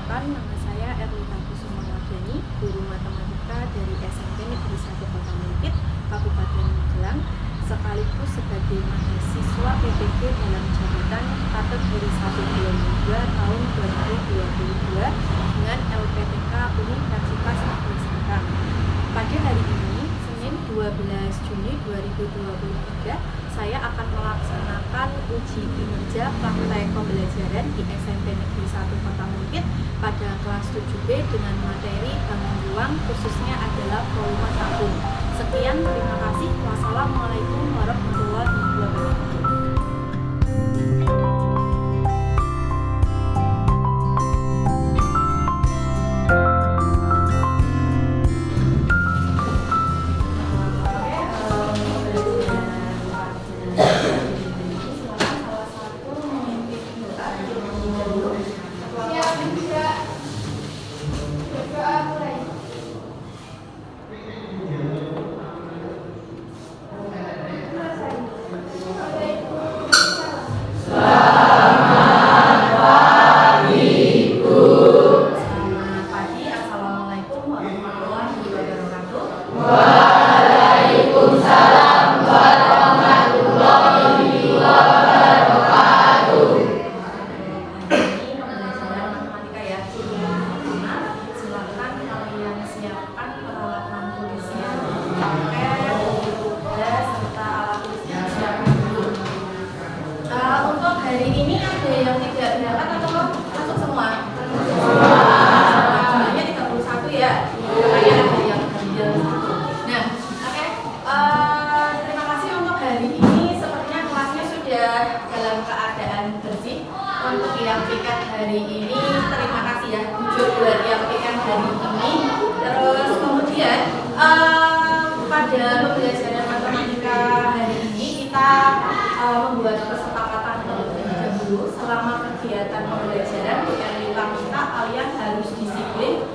Perkenalkan, nama saya Erlita Kusuma Marjani, guru matematika dari SMP Negeri 1 Kota Mengkit, Kabupaten Magelang, sekaligus sebagai mahasiswa PPG dalam jabatan kategori 1 bulan 2 tahun 2022 dengan LPTK Universitas Negeri Serang. Pada hari ini, Senin 12 Juni 2023, saya akan melaksanakan uji kinerja praktek pembelajaran di SMP Negeri 1 Kota Mengkit pada kelas 7B dengan materi bangun ruang, khususnya adalah volume tabung. Sekian, terima kasih. Wassalamualaikum warahmatullahi wabarakatuh. Hari ini ada yang tidak berangkat atau masuk semua? Jumlahnya 31 ya. Makanya ada yang ganjil. Nah, oke. Terima kasih untuk hari ini. Sepertinya kelasnya sudah dalam keadaan bersih. Untuk yang piket hari ini, terima kasih ya. Jujur buat yang piket hari ini. Terus kemudian pada pembelajaran matematika hari ini kita membuat kesepakatan selama kegiatan pembelajaran yang kita kalian harus disiplin,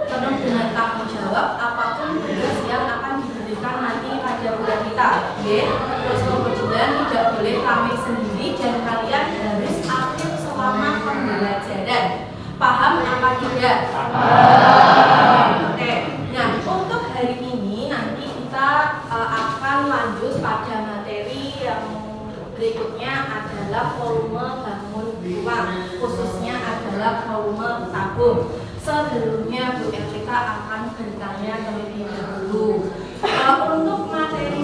penuh dengan tanggung jawab apapun tugas yang akan diberikan nanti pada bulan kita. Oke? Terus kemudian tidak boleh rame sendiri dan kalian harus aktif selama pembelajaran. Paham apa tidak? Oke. Nah, untuk hari ini nanti kita akan lanjut pada materi yang berikutnya adalah volume bangun ruang, khususnya adalah volume tabung. Sebelumnya Bu Erlita akan bertanya terlebih dahulu. Untuk materi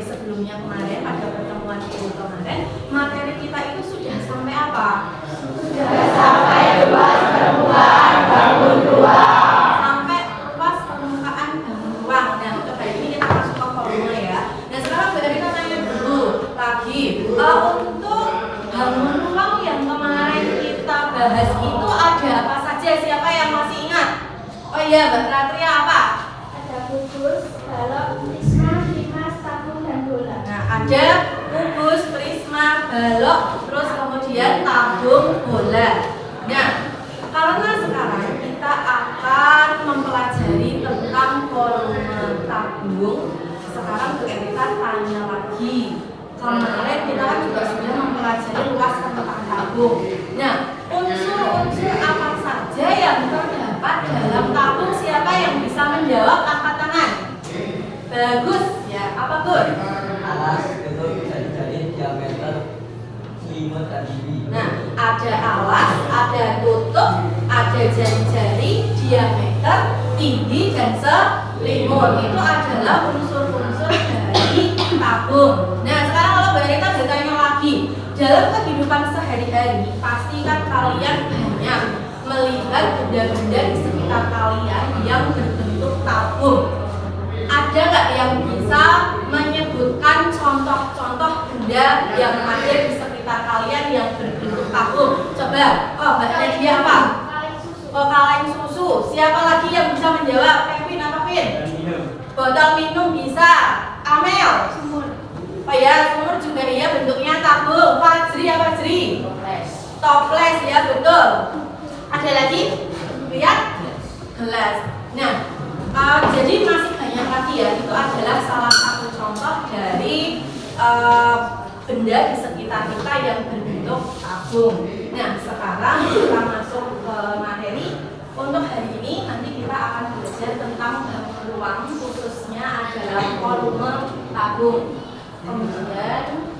sebelumnya kemarin pada pertemuan itu kemarin, materi kita itu sudah sampai apa? Sudah sampai luas permukaan bangun ruang. Sampai luas permukaan bangun ruang. Dan untuk hari ini kita masuk ke volume ya. Nah sekarang Bu Erlita tanya dulu lagi. Untuk bangun ruang yang kemarin kita bahas itu ada apa saja? Siapa yang masih ingat? Oh iya, Mbak Ratria apa? Ada kubus, balok, prisma, limas, tabung, dan bola. Nah, ada kubus, prisma, balok, terus kemudian tabung, bola. Nah, karena sekarang kita akan mempelajari tentang volume tabung, sekarang kita tanya lagi. Kemarin kita kan juga sudah mempelajari luas tentang tabung. Nah, unsur-unsur apa saja yang terdapat dalam tabung? Siapa yang bisa menjawab? Angkat tangan. Bagus ya. Apa Gun? Alas itu bisa jadi diameter 5 cm. Nah, ada alas, ada tutup, ada jari-jari, diameter, tinggi dan selimut. Itu adalah unsur-unsur dari tabung. Nah, sekarang kalau Mbak Rita bertanya lagi, dalam kehidupan sehari-hari pastikan kalian banyak melihat benda-benda di sekitar kalian yang berbentuk tabung. Ada nggak yang bisa menyebutkan contoh-contoh benda yang ada di sekitar kalian yang berbentuk tabung? Coba, Mbak Nadia apa? Kaleng susu. Kaleng susu. Siapa lagi yang bisa menjawab? Kevin apa Vin? Botol minum bisa. Amel? Sumur. Oh ya, sumur juga iya bentuknya tabung. Fajri apa Fajri? Toples ya, betul. Ada lagi? Lihat? Gelas. Nah, jadi masih banyak lagi ya. Itu adalah salah satu contoh dari benda di sekitar kita yang berbentuk tabung. Nah, sekarang kita masuk masuk ke materi. Untuk hari ini nanti kita akan belajar tentang ruang, khususnya adalah volume tabung. Kemudian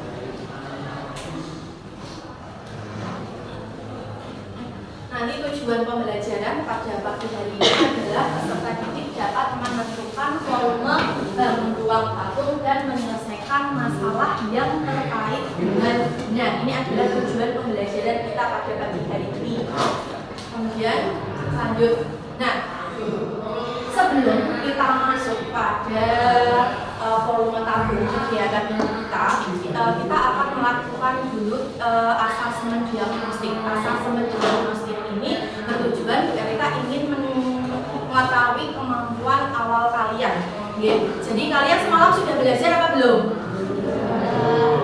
nanti tujuan pembelajaran pada pagi hari ini adalah peserta didik dapat menentukan volume bangun ruang tabung dan menyelesaikan masalah yang terkait dengannya. Ini adalah tujuan pembelajaran kita pada pagi hari ini. Kemudian lanjut. Nah, sebelum kita masuk pada volume tabung kegiatan kita akan melakukan dulu asesmen diagnostik. Asesmen diagnostik ini bertujuan kita ingin mengetahui kemampuan awal kalian. Jadi kalian semalam sudah belajar apa belum?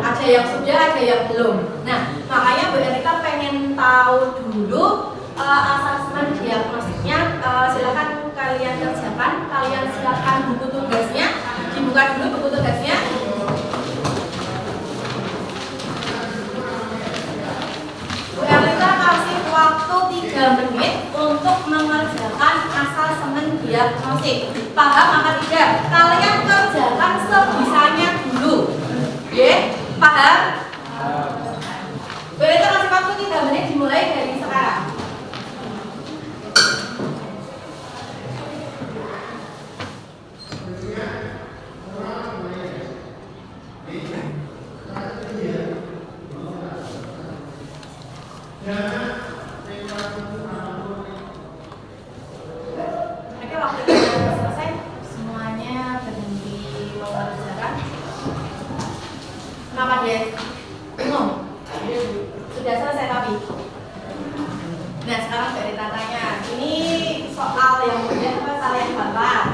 Ada yang sudah, ada yang belum. Nah, makanya Bu Erika pengen tahu dulu asesmen diagnostiknya. Silakan kalian kerjakan. Kalian silakan buku tugasnya. Dibuka dulu buku tugasnya. Bu Erika kasih waktu 3 menit untuk mengerjakan asesmen diagnostik. Paham apa tidak? Kalian kerjakan sebisanya dulu. Paham? Bu Erika kasih waktu 3 menit dimulai dari sekarang. Oke, waktu kita sudah selesai, semuanya berhenti mengerjakan. Kenapa dia bingung? Sudah selesai tapi. Nah, sekarang dari tatanya, ini soal yang mudah apa soal yang gampang?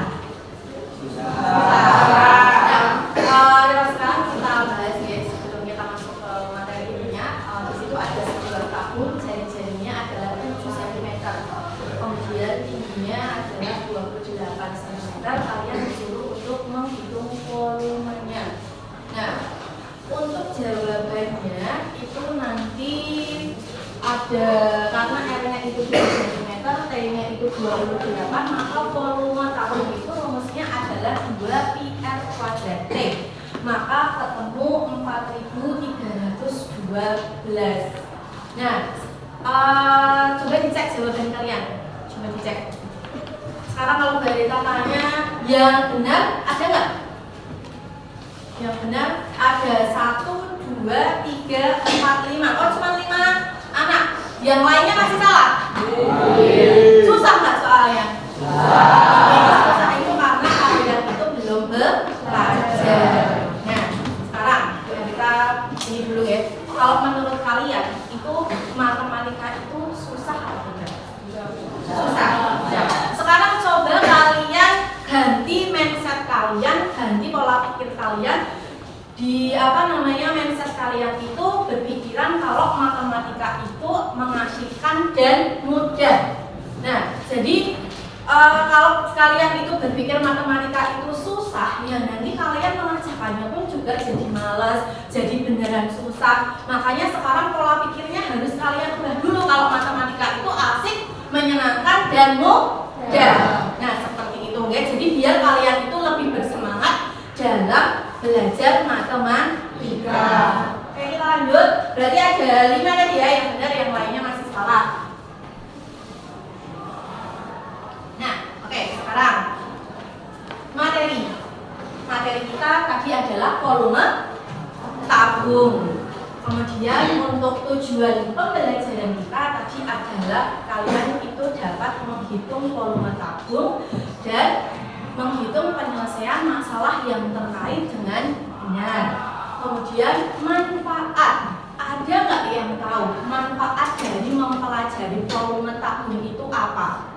Sekarang kita bahas ya, sebelum kita masuk ke materi ininya. Di situ ada sebuah tabung, jari-jarinya adalah 7 cm. Kemudian tingginya adalah 28 cm. Kalian disuruh untuk menghitung volumenya. Nah, untuk jawabannya itu nanti ada, karena R-nya itu 2 cm, T-nya itu 28, maka volume tabung itu rumusnya adalah 2πr²T. Maka ketemu 4312. Nah, coba dicek jawaban kalian. Coba dicek. Sekarang kalau dari tatanya yang benar ada nggak? Yang benar ada 1, 2, 3, 4, 5. Oh, cuma 5 anak. Yang lainnya masih salah? Susah nggak soalnya? Susah itu karena kalian itu belum belajar. Nah, sekarang kita ini dulu ya. Kalau menurut kalian itu matematika itu susah atau tidak? Susah. Sekarang coba kalian ganti mindset kalian, ganti pola pikir kalian. Di mindset kalian itu berpikiran kalau matematika itu mengasihkan dan mudah. Nah, jadi kalau kalian itu berpikir matematika itu susah, ya nanti kalian mengerjakannya pun juga jadi malas, jadi beneran susah. Makanya sekarang pola pikirnya harus kalian ubah dulu kalau matematika itu asik, menyenangkan dan mudah. Nah, seperti itu ya. Jadi biar kalian itu lebih bersemangat dalam belajar matematika. Oke, kita lanjut. Berarti ada 5 tadi ya yang benar, yang lainnya masih salah. Nah, oke, sekarang materi kita tadi adalah volume tabung. Kemudian untuk tujuan pembelajaran kita tadi adalah kalian itu dapat menghitung volume tabung dan menghitung penyelesaian masalah yang terkait dengannya. Kemudian manfaat. Ada nggak yang tahu manfaat dari mempelajari volume tabung itu apa?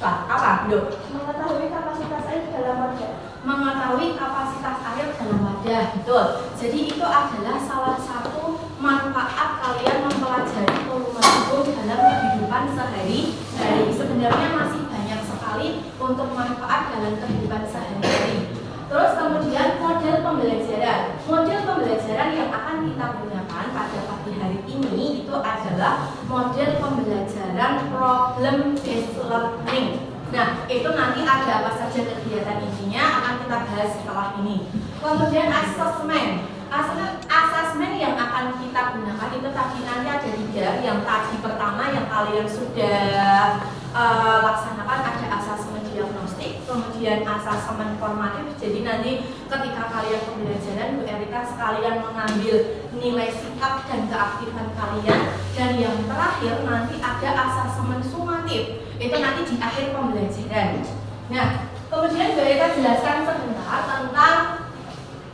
Apa? Mengetahui kapasitas air dalam wadah. Mengetahui kapasitas air dalam wadah, betul. Jadi itu adalah salah satu manfaat kalian mempelajari volume tabung dalam kehidupan sehari-hari. Sebenarnya masih banyak sekali untuk manfaat dalam kehidupan sehari-hari. Terus kemudian model pembelajaran. Model pembelajaran yang akan kita gunakan pada pagi hari ini itu adalah adalah model pembelajaran problem based learning. Nah, itu nanti ada apa saja kegiatan intinya akan kita bahas setelah ini. Kemudian asesmen yang akan kita gunakan itu tadi nanti ada 3. Yang tadi pertama yang kalian sudah laksanakan ada asesmen diagnostik, kemudian asesmen formatif. Jadi nanti ketika kalian pembelajaran Bu Erika sekalian mengambil nilai sikap dan keaktifan kalian, dan yang terakhir nanti ada asesmen sumatif. Itu nanti di akhir pembelajaran. Nah, kemudian Bu Erika jelaskan sebentar tentang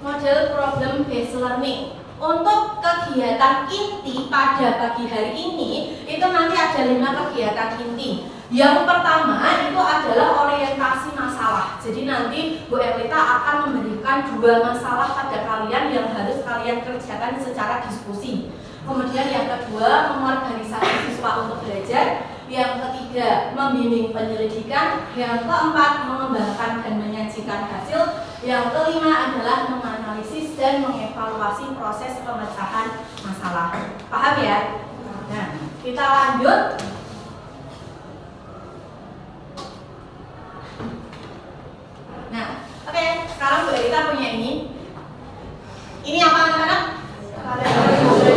model problem based learning. Untuk kegiatan inti pada pagi hari ini itu nanti ada 5 kegiatan inti. Yang pertama itu adalah orientasi masalah. Jadi nanti Bu Erlita akan memberikan 2 masalah pada kalian yang harus kalian kerjakan secara diskusi. Kemudian yang kedua, mengorganisasi siswa untuk belajar. Yang ketiga, membimbing penyelidikan. Yang keempat, mengembangkan dan menyajikan hasil. Yang kelima adalah menganalisis dan mengevaluasi proses pemecahan masalah. Paham ya? Nah, kita lanjut. Nah, oke, sekarang Bu Erika punya ini. Ini apa anak-anak?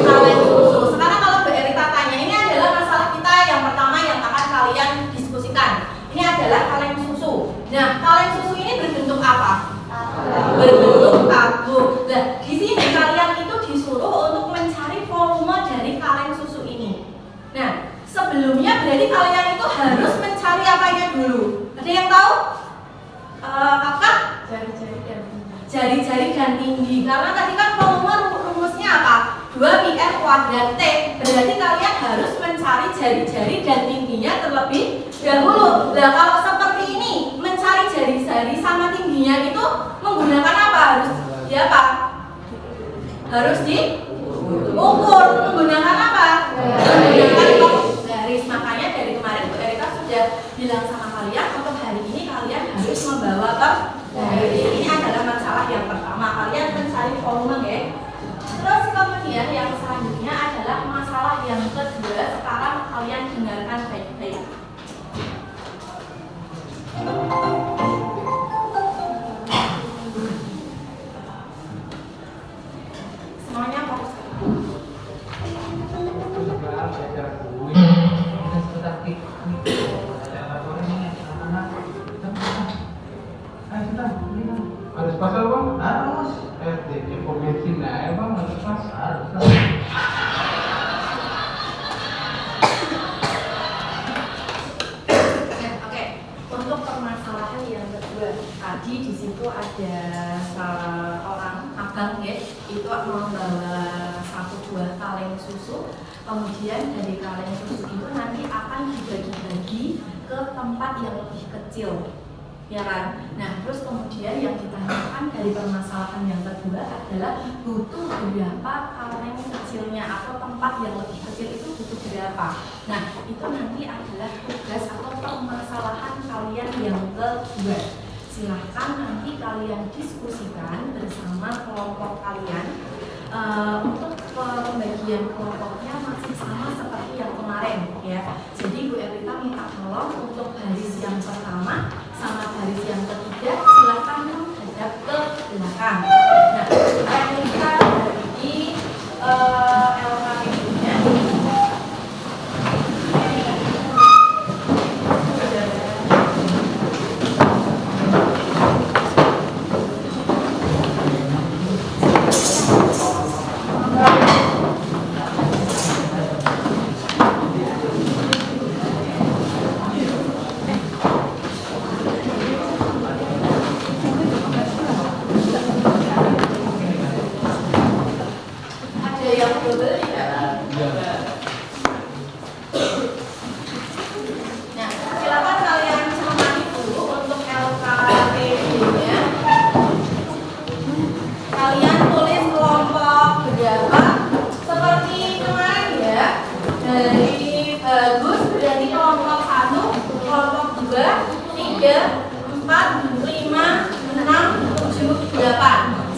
Kaleng susu. Sekarang kalau Bu Erika tanya, ini adalah masalah kita yang pertama yang akan kalian diskusikan. Ini adalah kaleng susu. Nah, kaleng susu ini berbentuk apa? Berbentuk tabung. Nah, di sini kalian itu disuruh untuk mencari volume dari kaleng susu ini. Nah, sebelumnya berarti kalian itu harus mencari apanya dulu? Ada yang tahu? Kakak? Jari-jari dan tinggi. Karena tadi kan volume rumusnya apa? 2πr kuadrat T. Berarti kalian harus mencari jari-jari dan tingginya terlebih dahulu. Nah, kalau seperti ini, mencari jari-jari sama tingginya itu menggunakan apa? Harus diukur. Menggunakan apa? Menggunakan garis. Makanya dari kemarin Bu Erika sudah bilang sama kalian untuk hari ini kalian harus membawa garis. Ini adalah masalah yang pertama. Kalian mencari volume ya. Terus kemudian yang selanjutnya adalah masalah yang kedua. Sekarang kalian dengarkan baik-baik. Semuanya fokus. Harus pasal bang? Harus. Di pom bensin ya bang, harus pas. Harus. Oke. Untuk permasalahan yang kedua, tadi di situ ada seorang abang ya, itu membawa 1 buah kaleng susu. Kemudian dari kaleng susu itu nanti akan dibagi-bagi ke tempat yang lebih kecil. Ya kan? Nah, terus kemudian yang ditanyakan dari permasalahan yang kedua adalah butuh berapa kaleng kecilnya atau tempat yang lebih kecil itu butuh berapa. Nah, itu nanti adalah tugas atau permasalahan kalian yang kedua. Silahkan nanti kalian diskusikan bersama kelompok kalian. Untuk pembagian kelompoknya masih sama seperti yang kemarin ya. Jadi Bu Erlita minta tolong untuk baris yang pertama sama baris yang ketiga silakan menghadap ke belakang. Nah, kita bagi LKPD-nya.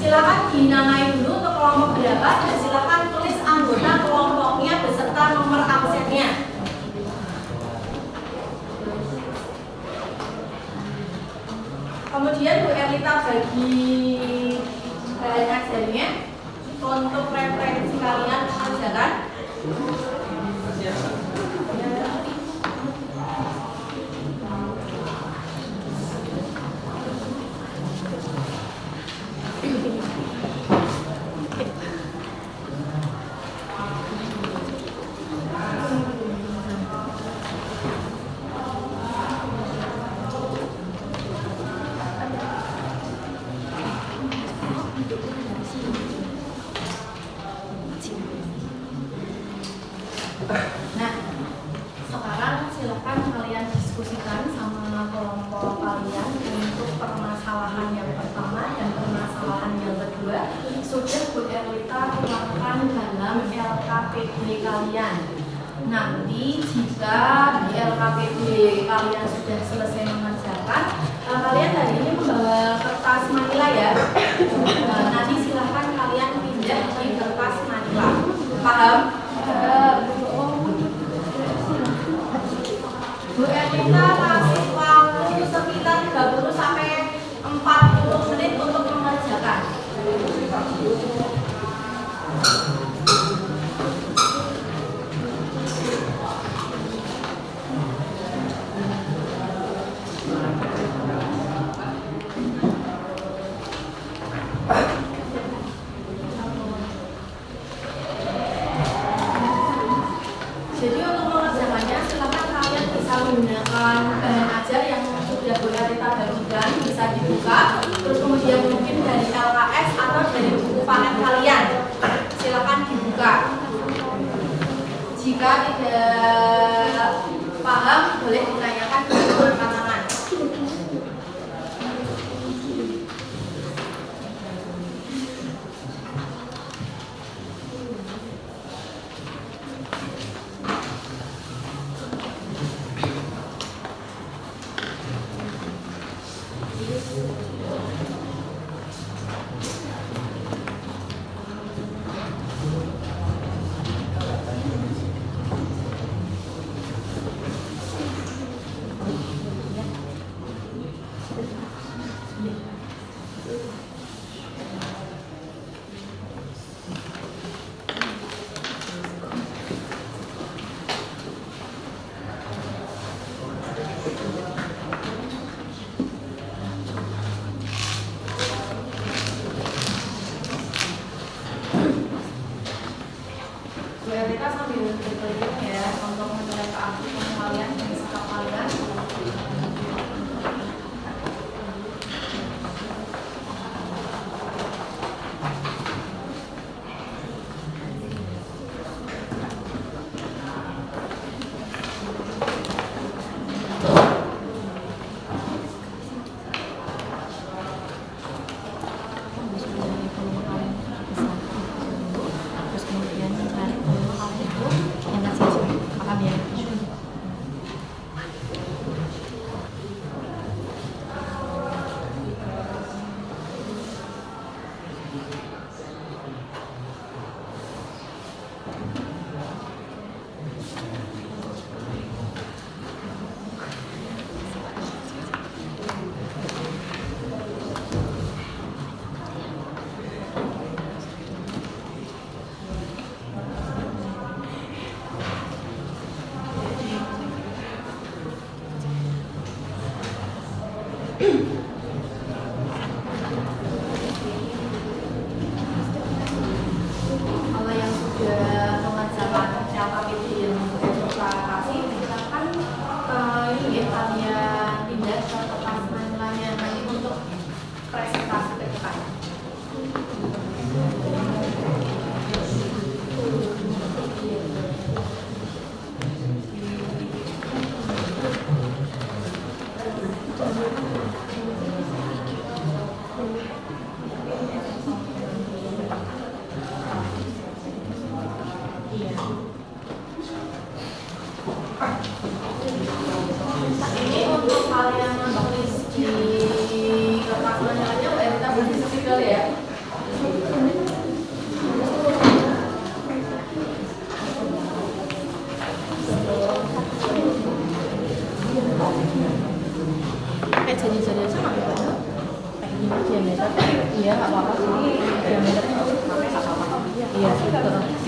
Silakan dinamai dulu untuk kelompok berapa dan silakan tulis anggota kelompoknya beserta nomor absen. bagi bahan ajarnya untuk referensi kalian pelajaran. Nah, sekarang silakan kalian diskusikan sama kelompok kalian untuk permasalahan yang pertama dan permasalahan yang kedua sudah Bu Erlita tuangkan dalam LKPD kalian. Nanti jika di LKPD kalian sudah selesai mengerjakan, kalian hari ini membawa kertas manila ya. Nanti silahkan kalian pindah di kertas manila. Paham? Bu Erlita kasih waktu sekitar 30 sampai 40 menit untuk mengerjakan. Jadi untuk mengerjakannya silakan kalian bisa menggunakan bahan ajar yang sudah Bu Erlita bagikan, bisa dibuka, terus kemudian mungkin dari LKS atau dari buku paket kalian, silakan dibuka. Jika tidak paham boleh ditanyakan ke rekan tangan. Bu Erlita sambil berkeliling ya untuk menilai keaktifan kalian dan sikap kalian. Terus kemudian mencari kelompok kalian itu yang ngasih paham ya. Kalau yang sudah mengerjakan LKPD yang Erlita kasih, silakan ini ya, kalian pindah ke kertas manilanya nanti untuk presentasi ke depan. Ini untuk kalian menulis di kertas manilanya, Bu Erlita beri spidol ya. Kayak jadi sama gitu. Kayak gini aja. Iya, nggak apa-apa. Ini diameternya nggak apa-apa. Iya, betul.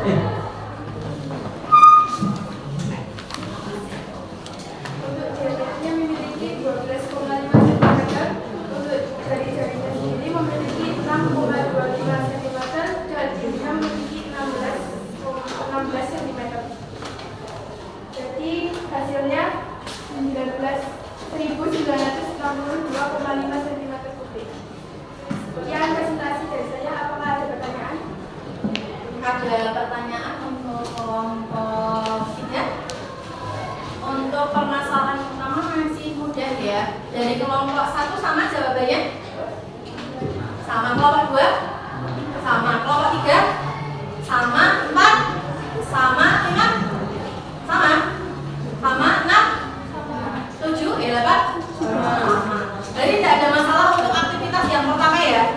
Untuk diameternya memiliki 12,5 cm. Untuk jari-jarinya sendiri memiliki 6,25 cm dan ininya memiliki 16 cm. Jadi hasilnya 19.962,5 cm kubik. Sekian presentasi dari saya. Apakah ada pertanyaan? Ada pertanyaan untuk kelompok 3? Untuk permasalahan pertama masih mudah ya. Dari kelompok 1 sama jawabannya? Sama. Kelompok 2? Sama. Kelompok 3? Sama. 4? Sama. 5? Sama. Sama. 6? 7? 8? Sama. Jadi tidak ada masalah untuk aktivitas yang pertama ya?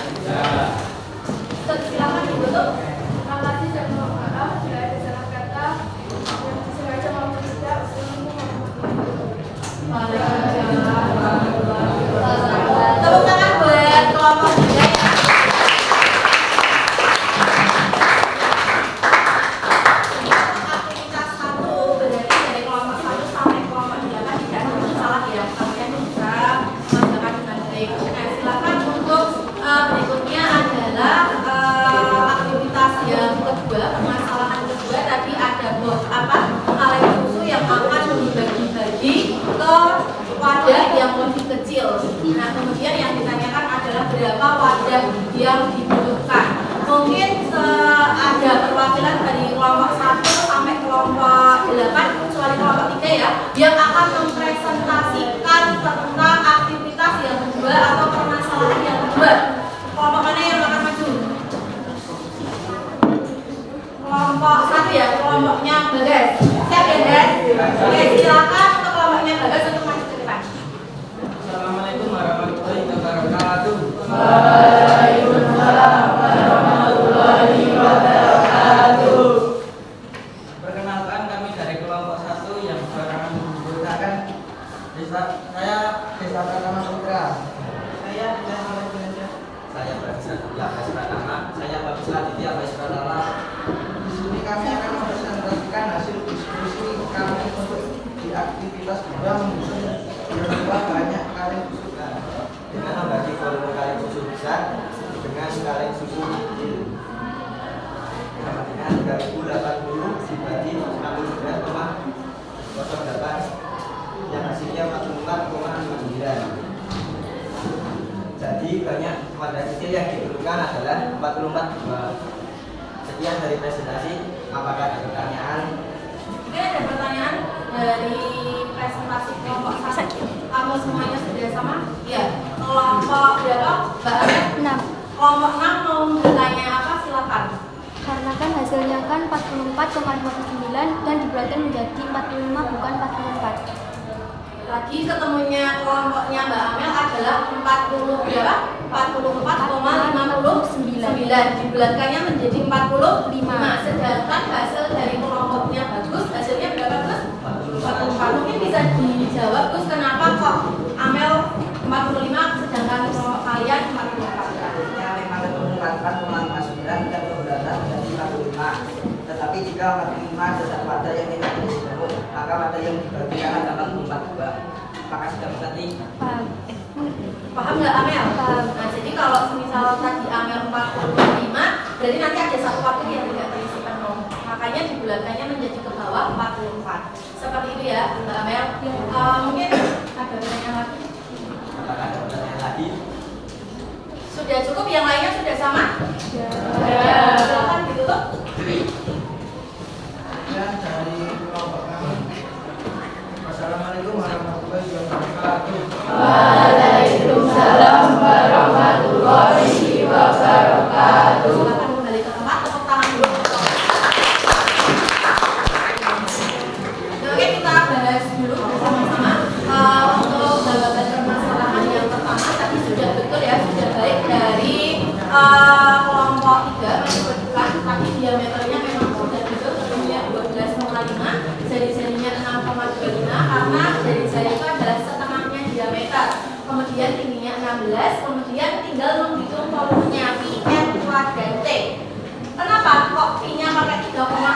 Silakan ditutup. Terima kasih dan mohon maaf jika ada salah kata yang disengaja maupun tidak. Wassalamualaikum warahmatullahi wabarakatuh. Tepuk tangan buat kelompok 3 ya. Aktivitas 1 berarti dari kelompok 1 sampai kelompok 8 tidak ada masalah ya. Kalian bisa mengerjakan dengan baik. Nah, silakan untuk berikutnya adalah aktivitas yang kedua, permasalahan kedua tadi ada kaleng susu yang akan dibagi-bagi ke wadah yang lebih kecil. Nah, kemudian yang ditanyakan adalah berapa wadah yang dibutuhkan. Mungkin ada perwakilan dari kelompok 1 sampai kelompok 8, kecuali kelompok 3 ya, yang akan mempresentasikan tentang aktivitas yang kedua atau permasalahan yang kedua. Kelompok mana yang akan maju? Kelompok 1 ya, kelompoknya Bagas. Siap ya guys? Oke, silakan untuk kelompoknya Bagas untuk maju ke depan. Assalamualaikum warahmatullahi wabarakatuh. Waalaikumsalam warahmatullahi wabarakatuh. Perkenalkan, kami dari kelompok 1 yang sekarang menggunakan saya Desa Pratama Putra. Saya Bagus Latiti Pratama. Saya Bagus Latiti Pratama. Di sini kami akan mempresentasikan hasil diskusi kami untuk di aktivitas juga menyusun berapa banyak kaleng susu dengan membagi volume kaleng susu besar dengan kaleng susu kecil. Dengan 3080 dibagi 69,08 yang hasilnya 44,59. Jadi banyak wadah kecil yang diperlukan adalah 44. Sekian dari presentasi. Apakah ada pertanyaan? Mungkin ada pertanyaan dari presentasi kelompok 1. Kamu semuanya sudah sama? Iya. Kelompok berapa? Mbak Arya? 6. Kelompok 6 mau bertanya apa? Silakan. Karena kan hasilnya kan 44,59 dan dibulatkan menjadi 45 bukan 44. Lagi ketemunya kelompoknya Mbak Amel adalah 40 berapa? 44,59. Dibulatkannya menjadi 45. Sedangkan hasil dari kelompoknya Bagus, hasilnya berapa Gus? 44. Mungkin bisa dijawab Gus, kenapa kok Amel 45 sedangkan kelompok kalian 44? Ya, memang ketemu 44,59 dan keberatan menjadi 45. Tetapi jika 45 tetap wadah yang tidak disebut, maka wadah yang dibagikan adalah 42. Apakah sudah mengerti? Paham? Paham nggak Amel? Paham. Nah, jadi kalau misal tadi Amel 45, berarti nanti ada satu waktu yang tidak terisi penuh. Makanya dibulatkannya menjadi ke bawah 44. Seperti itu ya, Mbak Amel. Mungkin ada pertanyaan lagi? Apakah ada pertanyaan lagi? Sudah cukup? Yang lainnya sudah sama? Ya. Silakan ditutup. Dan dari kelompok kami. Wassalamualaikum warahmatullahi wabarakatuh. Waalaikumsalam warahmatullahi wabarakatuh. Silakan kembali ke tempat, tepuk tangan dulu. Oke, kita bahas dulu bersama-sama untuk jawaban permasalahan yang pertama. Tadi sudah betul ya, sudah baik dari kelompok 3 menyebutkan tadi diameternya memang sudah betul, tentunya 12,5, jari-jarinya 6,25 karena jari-jari itu adalah setengahnya diameter. Kemudian tingginya 16, kemudian tinggal menghitung volumenya P, N, Q, dan T. Kenapa kok P-nya pakai 3,5?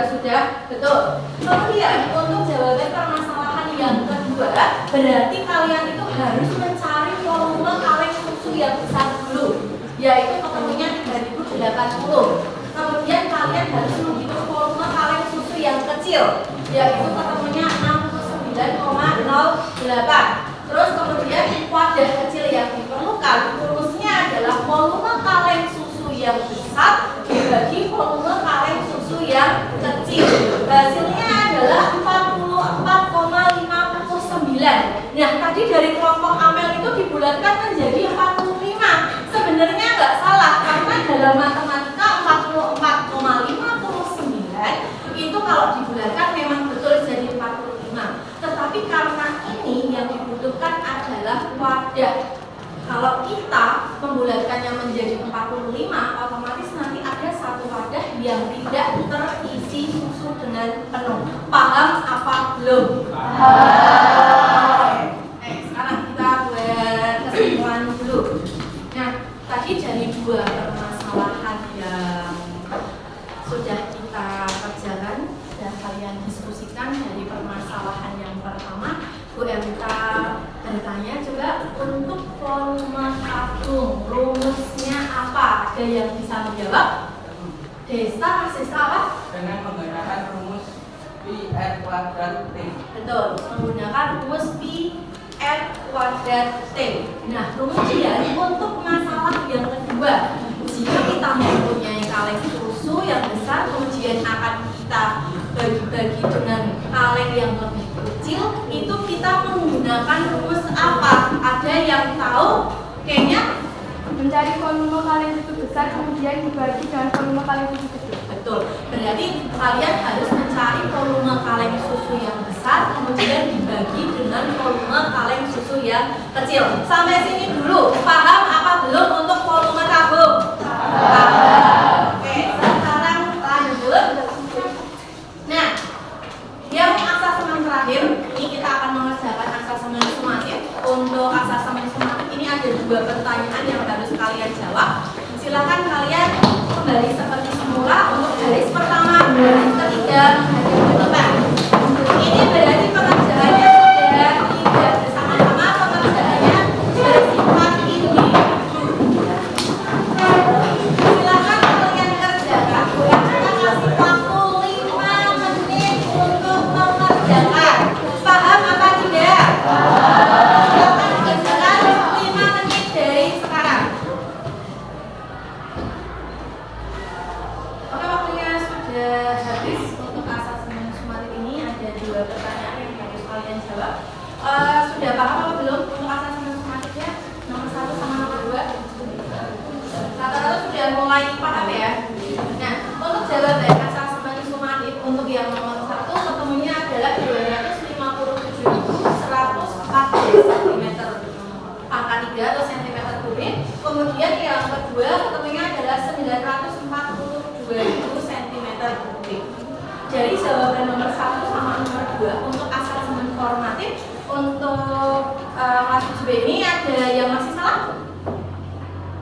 juga sudah betul. Kemudian untuk jawaban permasalahan yang kedua, berarti kalian itu harus mencari volume kaleng susu yang besar dulu, yaitu ketemunya 3080. Kemudian kalian harus menghitung volume kaleng susu yang kecil, yaitu ketemunya 69,08. Terus kemudian wadah kecil yang diperlukan, rumusnya adalah volume kaleng susu yang besar dibagi volume kaleng susu yang kecil. Hasilnya adalah 44,59. Nah, tadi dari kelompok Amel itu dibulatkan menjadi 45. Sebenarnya nggak salah, karena dalam matematika 44,59 itu kalau dibulatkan memang betul jadi 45. Tetapi karena ini yang dibutuhkan adalah wadah. Kalau kita membulatkannya menjadi 45, otomatis nanti ada satu wadah yang tidak terisi susu dengan penuh. Paham apa belum? Sekarang kita buat kesimpulan dulu. Nah, tadi dari dua permasalahan yang sudah kita kerjakan, sudah kalian diskusikan. Dari permasalahan yang pertama, Bu MK bertanya coba untuk volume tabung rumusnya apa? Ada yang bisa menjawab? Desta, Mas Desta apa? Dengan menggunakan rumus pi r kuadrat t. Betul, menggunakan rumus pi r kuadrat t. Nah, kemudian untuk masalah yang kedua, jika kita mempunyai kaleng susu yang besar, kemudian akan kita bagi-bagi dengan kaleng yang lebih kecil, itu kita menggunakan rumus apa? Ada yang tahu? Kayaknya Mencari volume kaleng susu besar kemudian dibagi dengan volume kaleng susu kecil. betul. Berarti kalian harus mencari volume kaleng susu yang besar, kemudian dibagi dengan volume kaleng susu yang kecil. Sampai sini dulu. Paham apa belum untuk volume tabung? Paham. Oke, sekarang lanjut. Nah, yang asasemen terakhir, ini kita akan mengerjakan asasemen sumatif. Untuk asasemen sumatif ini ada dua pertanyaan yang harus kalian jawab. Silakan kalian kembali seperti semula untuk baris pertama, baris ketiga, baris keempat. Ini berarti pengerjaannya sudah tidak bersama-sama, pengerjaannya bersifat individu. Silakan kalian kerjakan. Kita kasih waktu 5 menit untuk mengerjakan. Paham apa tidak? Silakan dikerjakan 5 menit dari sekarang. Oke, waktunya sudah habis untuk asasemen sumatif ini. Ada dua pertanyaan yang harus kalian jawab. Sudah paham apa belum untuk asasemen sumatifnya? Nomor 1 sama nomor 2. Rata-rata sudah mulai paham ya. Nah, untuk jawaban asasemen sumatif untuk yang nomor 1 ketemunya adalah 257.114 cm angka 3 atau cm kubik. Kemudian yang kedua ketemunya adalah 942.000 cm kubik. Jadi jawaban nomor 1 sama nomor 2 untuk asasemen formatif untuk kelas 7B ini ada yang masih salah?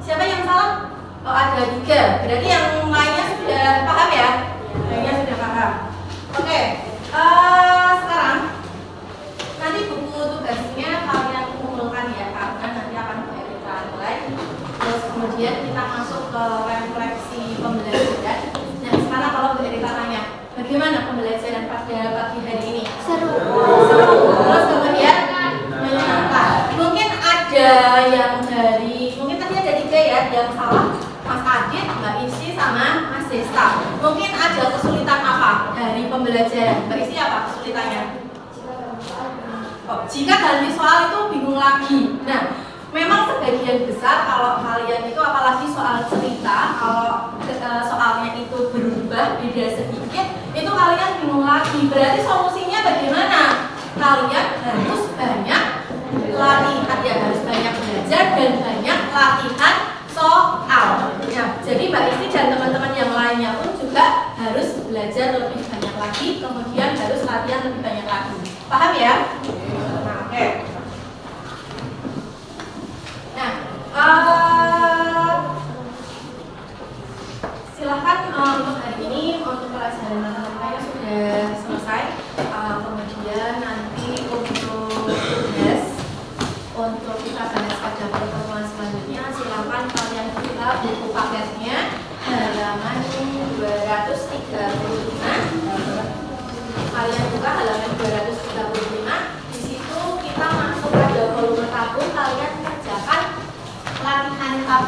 Siapa yang salah? Oh, ada 3. Berarti yang lainnya sudah paham ya? Lainnya sudah paham. Oke. Sekarang nanti buku tugasnya kalian kumpulkan ya, karena nanti akan kita mulai. Terus kemudian kita masuk ke refleksi pembelajaran. Nah, sekarang kalau Bu Erika tanya, bagaimana pembelajaran pada pagi hari ini? Seru. Seru. Terus kemudian menyenangkan. Mungkin ada yang mungkin tadi ada 3 ya, yang salah. Mas Adit, Mbak Isi, sama Mas Desta. Mungkin ada kesulitan apa dari pembelajaran? Mbak Isi apa kesulitannya? Oh, jika dalam soal itu bingung lagi. Nah, memang sebagian besar kalau kalian itu apalagi soal cerita, kalau soalnya itu berubah beda sedikit, itu kalian bingung lagi. Berarti solusinya bagaimana? Kalian harus banyak latihan, ya harus banyak belajar dan banyak latihan soal. Nah, jadi Mbak Isti dan teman-teman yang lainnya pun juga harus belajar lebih banyak lagi, kemudian harus latihan lebih banyak lagi. Paham ya? Nah, oke. Nah, silahkan untuk hari ini untuk pelajaran matematika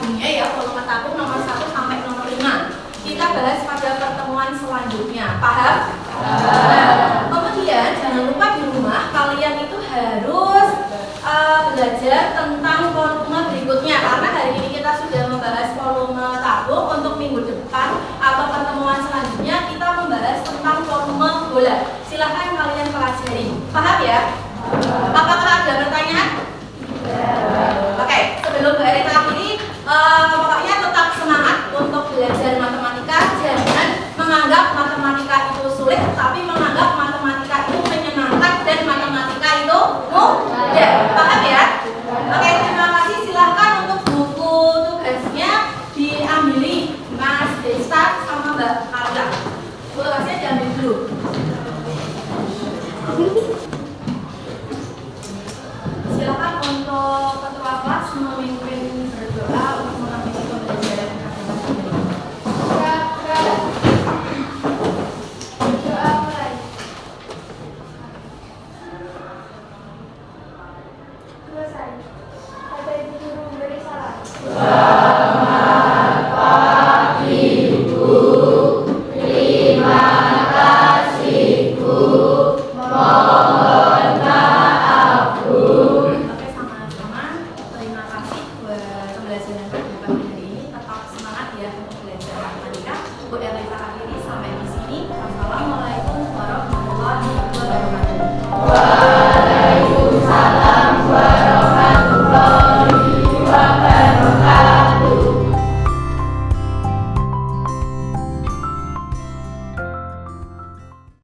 dunia ya, volume tabung nomor 1 sampai nomor 5. Kita bahas pada pertemuan selanjutnya. Paham? Kemudian jangan lupa di rumah kalian itu harus belajar tentang volume berikutnya, karena hari ini kita sudah membahas volume tabung. Untuk minggu depan atau pertemuan selanjutnya kita membahas tentang volume bola. Silahkan kalian pelajari. Paham ya? Apakah ada pertanyaan? Oke, sebelum Bu Erin akhiri, pokoknya tetap semangat untuk belajar matematika. Jangan menganggap matematika itu sulit, tapi menganggap matematika itu menyenangkan dan matematika itu mudah. Paham ya? Oke, terima kasih. Silahkan untuk buku tugasnya diambil Mas Desta sama Mbak Arga. Buku tugasnya diambil dulu.